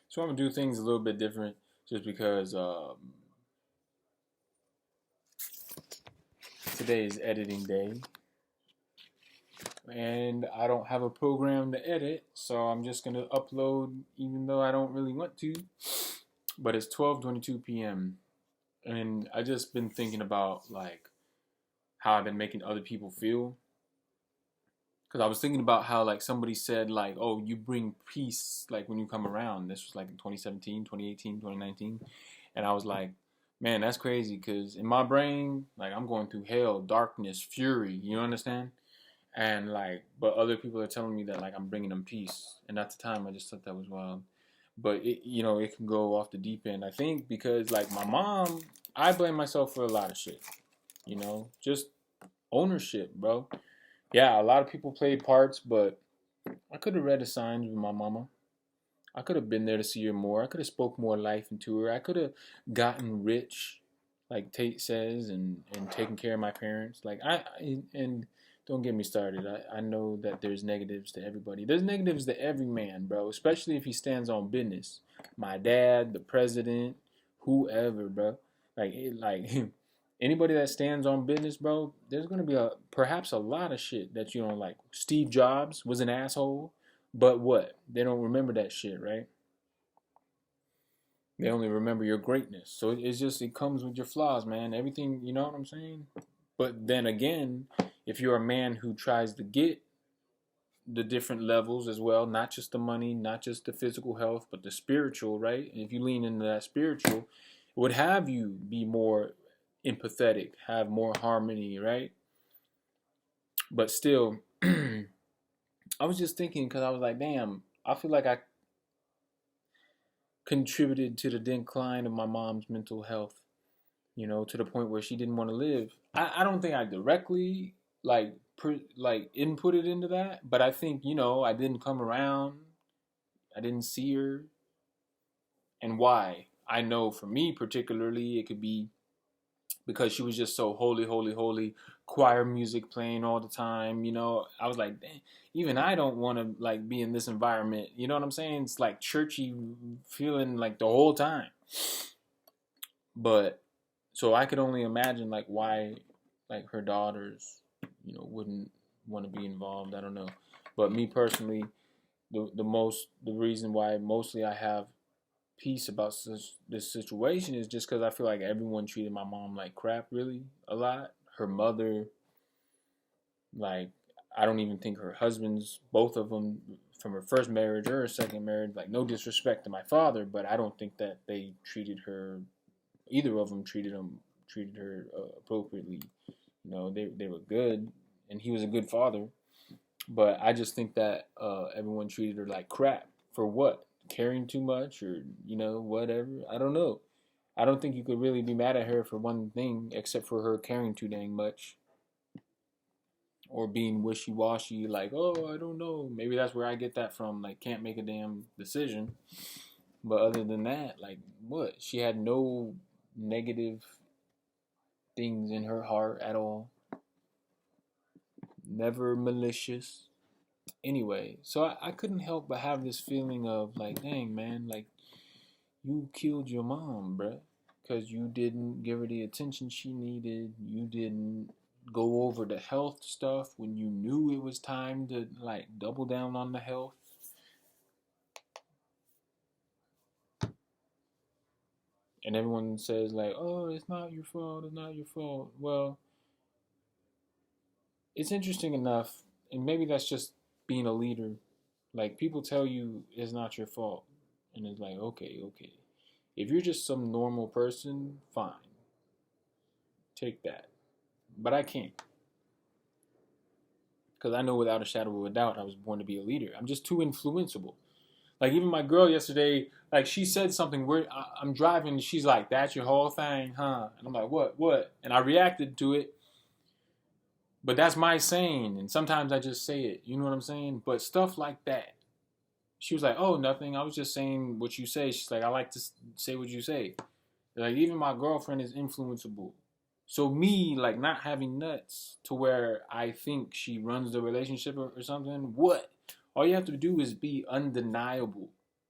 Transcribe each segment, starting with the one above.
So I'm gonna do things a little bit different, just because today is editing day, and I don't have a program to edit, so I'm just gonna upload, even though I don't really want to. But it's 12:22 p.m. and I just been thinking about like how I've been making other people feel. Because I was thinking about how like somebody said like, oh, you bring peace like when you come around. This was like in 2017, 2018, 2019. And I was like, man, that's crazy. Because in my brain, like I'm going through hell, darkness, fury. You understand? And like, but other people are telling me that like I'm bringing them peace. And at the time, I just thought that was wild. But it can go off the deep end. I think because like my mom, I blame myself for a lot of shit. Just ownership, bro. Yeah, a lot of people played parts, but I could have read the signs with my mama. I could have been there to see her more. I could have spoke more life into her. I could have gotten rich, like Tate says, and taken care of my parents. Like and don't get me started. I know that there's negatives to everybody. There's negatives to every man, bro. Especially if he stands on business. My dad, the president, whoever, bro. Like anybody that stands on business, bro. There's gonna be perhaps a lot of shit that you don't like. Steve Jobs was an asshole. But what? They don't remember that shit, right? They only remember your greatness. So it comes with your flaws, man. Everything, you know what I'm saying? But then again, if you're a man who tries to get the different levels as well, not just the money, not just the physical health, but the spiritual, right? And if you lean into that spiritual, it would have you be more empathetic, have more harmony, right? But still, I was just thinking because I was like, damn, I feel like I contributed to the decline of my mom's mental health, to the point where she didn't want to live. I don't think I directly like inputted into that, but I think, I didn't come around, I didn't see her, and why. I know for me particularly, it could be because she was just so holy, holy, holy, choir music playing all the time. I was like, dang, even I don't want to like be in this environment. You know what I'm saying? It's like churchy feeling like the whole time. But so I could only imagine like why like her daughters, wouldn't want to be involved. I don't know. But me personally, the reason why mostly I have peace about this situation is just because I feel like everyone treated my mom like crap, really, a lot. Her mother, like, I don't even think her husbands, both of them, from her first marriage or her second marriage, like, no disrespect to my father, but I don't think that they treated her. Either of them treated her appropriately. They were good, and he was a good father. But I just think that everyone treated her like crap. For what? Caring too much, or whatever. I don't know. I don't think you could really be mad at her for one thing, except for her caring too dang much, or being wishy washy. Like, oh, I don't know. Maybe that's where I get that from. Like, can't make a damn decision. But other than that, like, what? She had no negative things in her heart at all. Never malicious. Anyway, so I couldn't help but have this feeling of like, dang, man, like, you killed your mom, bruh. Because you didn't give her the attention she needed. You didn't go over the health stuff when you knew it was time to, like, double down on the health. And everyone says, like, oh, it's not your fault. It's not your fault. Well, it's interesting enough. And maybe that's just being a leader. Like, people tell you it's not your fault. And it's like, okay, okay. If you're just some normal person, fine. Take that. But I can't. Because I know without a shadow of a doubt I was born to be a leader. I'm just too influenceable. Like even my girl yesterday, like she said something where I'm driving and she's like, that's your whole thing, huh? And I'm like, what? And I reacted to it. But that's my saying. And sometimes I just say it. You know what I'm saying? But stuff like that. She was like, oh, nothing. I was just saying what you say. She's like, I like to say what you say. Like even my girlfriend is influenceable. So me like not having nuts to where I think she runs the relationship or something. What? All you have to do is be undeniable,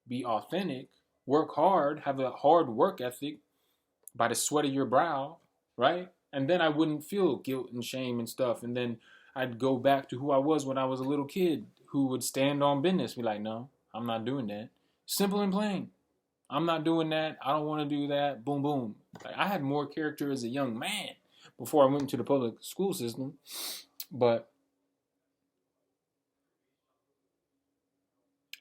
be authentic, work hard, have a hard work ethic by the sweat of your brow, right? And then I wouldn't feel guilt and shame and stuff. And then I'd go back to who I was when I was a little kid who would stand on business, be like, no, I'm not doing that. Simple and plain. I'm not doing that. I don't want to do that. Boom, boom. Like, I had more character as a young man before I went into the public school system. But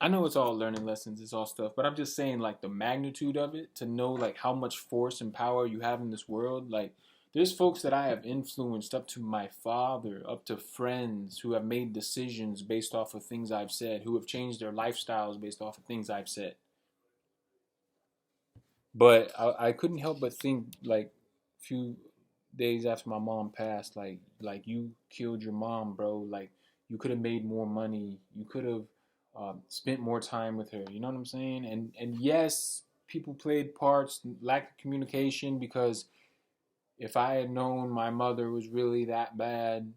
I know it's all learning lessons, it's all stuff, but I'm just saying, like, the magnitude of it, to know, like, how much force and power you have in this world. Like, there's folks that I have influenced, up to my father, up to friends who have made decisions based off of things I've said, who have changed their lifestyles based off of things I've said. But I couldn't help but think, like, a few days after my mom passed, like you killed your mom, bro. Like, you could have made more money. You could have spent more time with her. You know what I'm saying? And yes, people played parts, lack of communication. Because if I had known my mother was really that bad,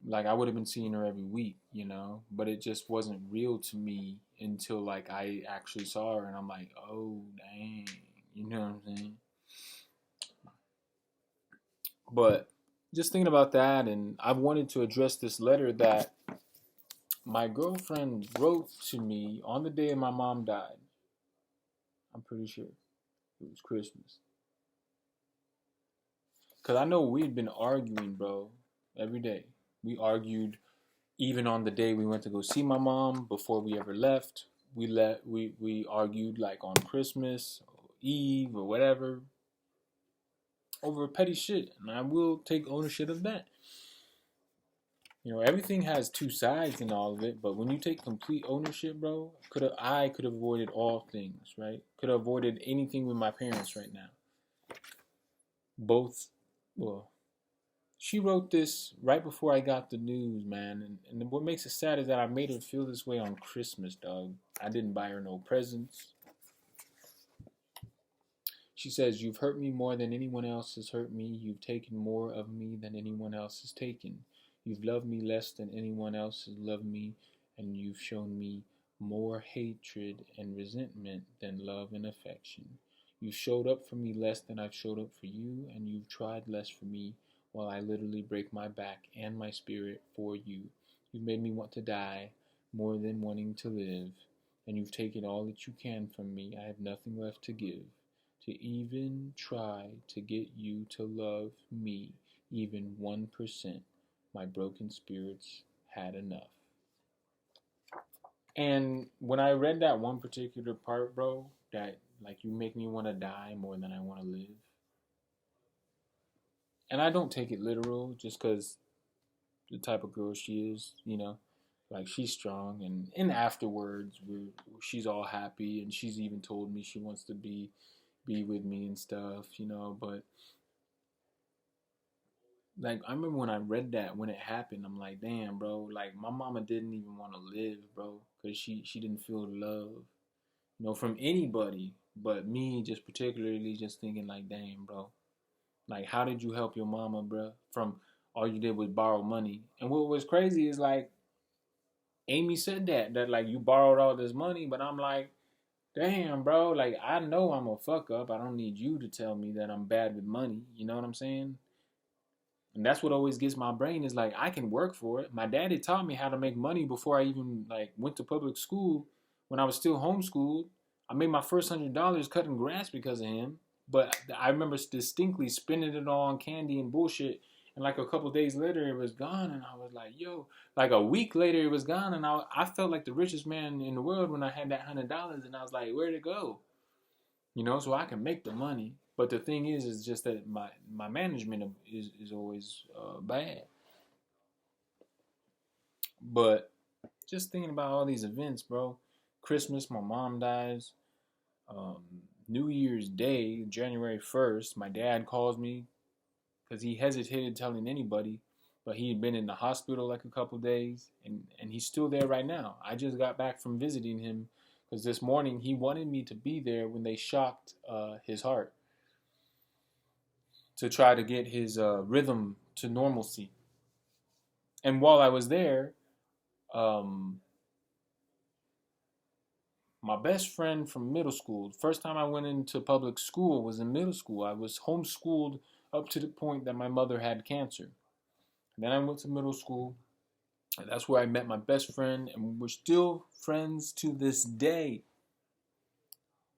like, I would have been seeing her every week, you know. But it just wasn't real to me until, like, I actually saw her, and I'm like, oh dang, you know what I'm saying? But just thinking about that, and I wanted to address this letter that my girlfriend wrote to me on the day my mom died. I'm pretty sure it was Christmas. Because I know we'd been arguing, bro, every day. We argued even on the day we went to go see my mom before we ever left. We argued, like, on Christmas Eve or whatever, over petty shit, and I will take ownership of that. You know, everything has two sides in all of it, but when you take complete ownership, bro, I could have avoided all things, right? Could have avoided anything with my parents right now. Both, well, she wrote this right before I got the news, man. And what makes it sad is that I made her feel this way on Christmas, dog. I didn't buy her no presents. She says, "You've hurt me more than anyone else has hurt me. You've taken more of me than anyone else has taken. You've loved me less than anyone else has loved me, and you've shown me more hatred and resentment than love and affection. You've showed up for me less than I've showed up for you, and you've tried less for me while I literally break my back and my spirit for you. You've made me want to die more than wanting to live, and you've taken all that you can from me. I have nothing left to give. To even try to get you to love me even 1%. My broken spirits had enough." And when I read that one particular part, bro, that, like, you make me want to die more than I want to live. And I don't take it literal, just because the type of girl she is, you know. Like, she's strong, and afterwards, she's all happy, and she's even told me she wants to be with me and stuff, you know. But, like, I remember when I read that, when it happened, I'm like, damn, bro. Like, my mama didn't even want to live, bro, because she didn't feel love, you know, from anybody but me. Just particularly, just thinking, like, damn, bro. Like, how did you help your mama, bro? From all you did was borrow money. And what was crazy is, like, Amy said that like, you borrowed all this money, but I'm like, damn, bro. Like, I know I'm a fuck up. I don't need you to tell me that I'm bad with money. You know what I'm saying? And that's what always gets my brain, is like, I can work for it. My daddy taught me how to make money before I even, like, went to public school. When I was still homeschooled, I made my first $100 cutting grass because of him. But I remember distinctly spending it all on candy and bullshit. And, like, a couple of days later, it was gone. And I was like, yo, like, a week later, it was gone. And I felt like the richest man in the world when I had that $100. And I was like, where'd it go? You know, so I can make the money. But the thing is just that my management is always bad. But just thinking about all these events, bro. Christmas, my mom dies. Um, New Year's Day, January 1st, my dad calls me because he hesitated telling anybody, but he had been in the hospital like a couple days, and he's still there right now. I just got back from visiting him because this morning he wanted me to be there when they shocked his heart, to try to get his rhythm to normalcy. And while I was there, um, my best friend from middle school. First time I went into public school was in middle school. I was homeschooled up to the point that my mother had cancer. And then I went to middle school. And that's where I met my best friend, and we're still friends to this day.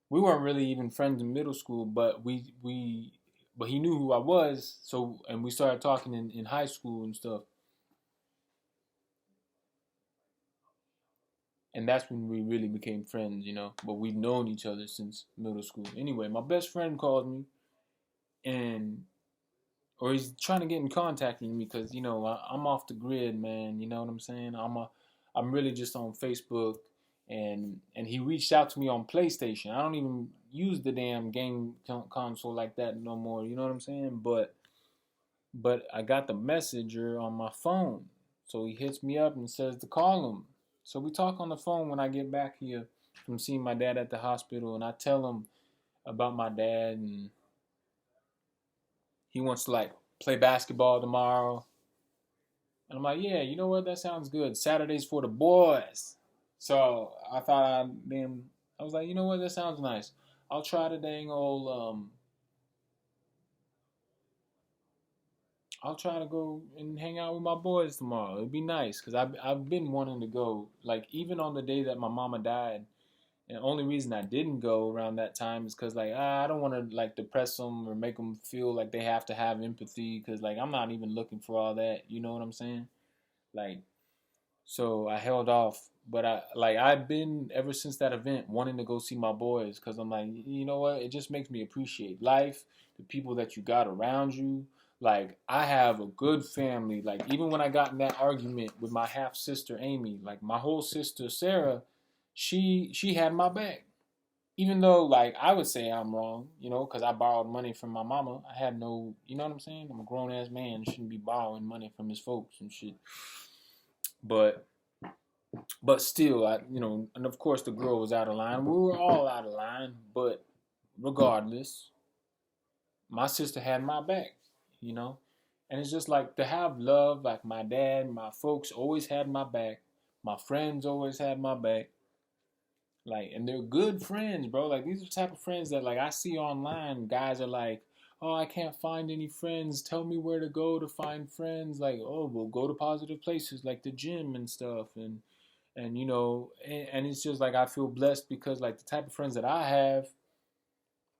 We weren't really even friends in middle school, but but he knew who I was. So, and we started talking in high school and stuff. And that's when we really became friends, you know. But we've known each other since middle school. Anyway, my best friend called me, and or he's trying to get in contact with me because I'm off the grid, man. You know what I'm saying? I'm really just on Facebook, and he reached out to me on PlayStation. I don't even use the damn game console like that no more. You know what I'm saying? But I got the messenger on my phone, so he hits me up and says to call him. So we talk on the phone when I get back here from seeing my dad at the hospital, and I tell him about my dad, and he wants to like play basketball tomorrow. And I'm like, yeah, you know what? That sounds good. Saturdays for the boys. So I thought I was like, you know what? That sounds nice. I'll try the dang old I'll try to go and hang out with my boys tomorrow. It'd be nice because I've been wanting to go. Like even on the day that my mama died, and the only reason I didn't go around that time is because like I don't want to like depress them or make them feel like they have to have empathy because like I'm not even looking for all that. You know what I'm saying? Like so I held off. But I've been ever since that event wanting to go see my boys because I'm like, you know what? It just makes me appreciate life, the people that you got around you. Like I have a good family. Like even when I got in that argument with my half sister Amy, like my whole sister Sarah, she had my back. Even though like I would say I'm wrong, because I borrowed money from my mama. I had no, you know what I'm saying? I'm a grown ass man, shouldn't be borrowing money from his folks and shit. But still, and of course the girl was out of line. We were all out of line, but regardless, my sister had my back, you know. And it's just like to have love, like my dad, my folks always had my back. My friends always had my back. Like, and they're good friends, bro. Like, these are the type of friends that, like, I see online. Guys are like, oh, I can't find any friends. Tell me where to go to find friends. Like, oh, we'll go to positive places like the gym and stuff. And it's just like I feel blessed because, like, the type of friends that I have,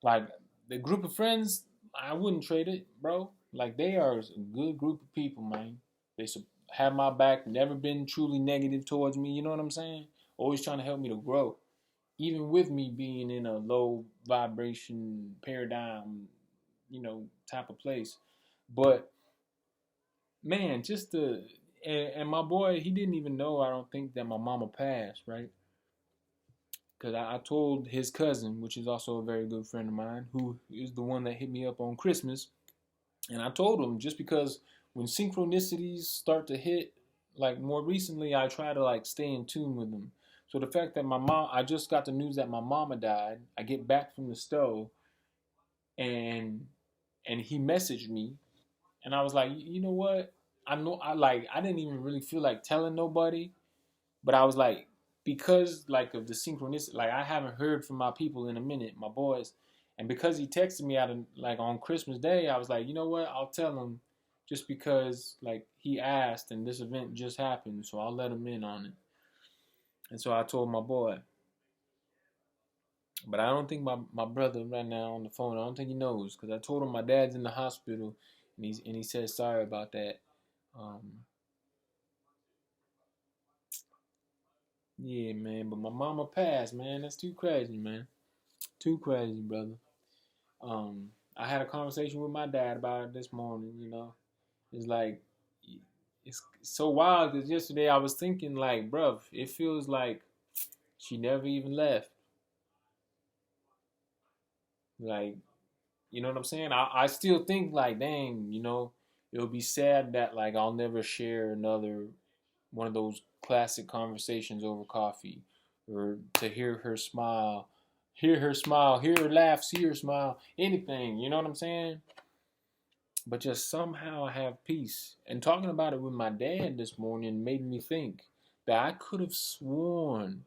like, the group of friends, I wouldn't trade it, bro. Like, they are a good group of people, man. They have my back, never been truly negative towards me. You know what I'm saying? Always trying to help me to grow even with me being in a low vibration paradigm, type of place. But man, just the and my boy, he didn't even know. I don't think that my mama passed, right? Because I told his cousin, which is also a very good friend of mine, who is the one that hit me up on Christmas, and I told him just because when synchronicities start to hit, like more recently, I try to like stay in tune with them. So the fact that I just got the news that my mama died. I get back from the stove, and he messaged me, and I was like, you know what? I didn't even really feel like telling nobody, but I was like, because like of the synchronicity, like I haven't heard from my people in a minute, my boys, and because he texted me out of like on Christmas Day, I was like, you know what? I'll tell him, just because like he asked and this event just happened, so I'll let him in on it. And so I told my boy, but I don't think my brother right now on the phone. I don't think he knows because I told him my dad's in the hospital, and he said sorry about that. Um, yeah, man. But my mama passed, man. That's too crazy, man. Too crazy, brother. I had a conversation with my dad about it this morning. It's like it's so wild because yesterday I was thinking like, bruv, it feels like she never even left. Like, you know what I'm saying? I still think like, dang, it'll be sad that like I'll never share another one of those classic conversations over coffee, or to hear her smile, hear her laugh, see her smile, anything. You know what I'm saying? But just somehow I have peace. And talking about it with my dad this morning made me think that I could have sworn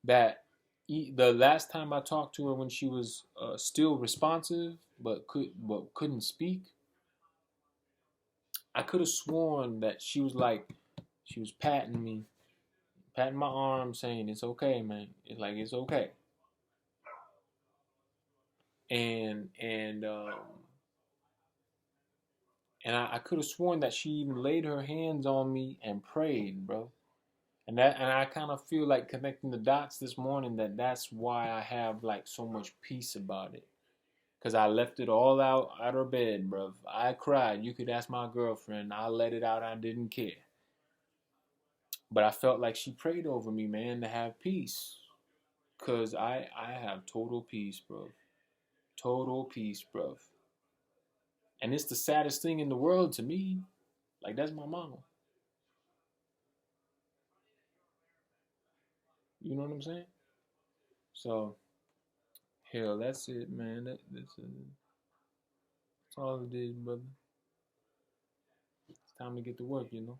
that The last time I talked to her when she was still responsive but couldn't speak, I could have sworn that she was patting me, patting my arm, saying it's okay, man. It's like it's okay. And I could have sworn that she even laid her hands on me and prayed, bro. And I kind of feel like connecting the dots this morning that that's why I have like so much peace about it. Cause I left it all out of bed, bro. I cried. You could ask my girlfriend. I let it out. I didn't care. But I felt like she prayed over me, man, to have peace. Cause I have total peace, bro. Total peace, bro. And it's the saddest thing in the world to me. Like that's my mama. You know what I'm saying? So hell, that's it, man. That's all it is, brother. It's time to get to work, you know.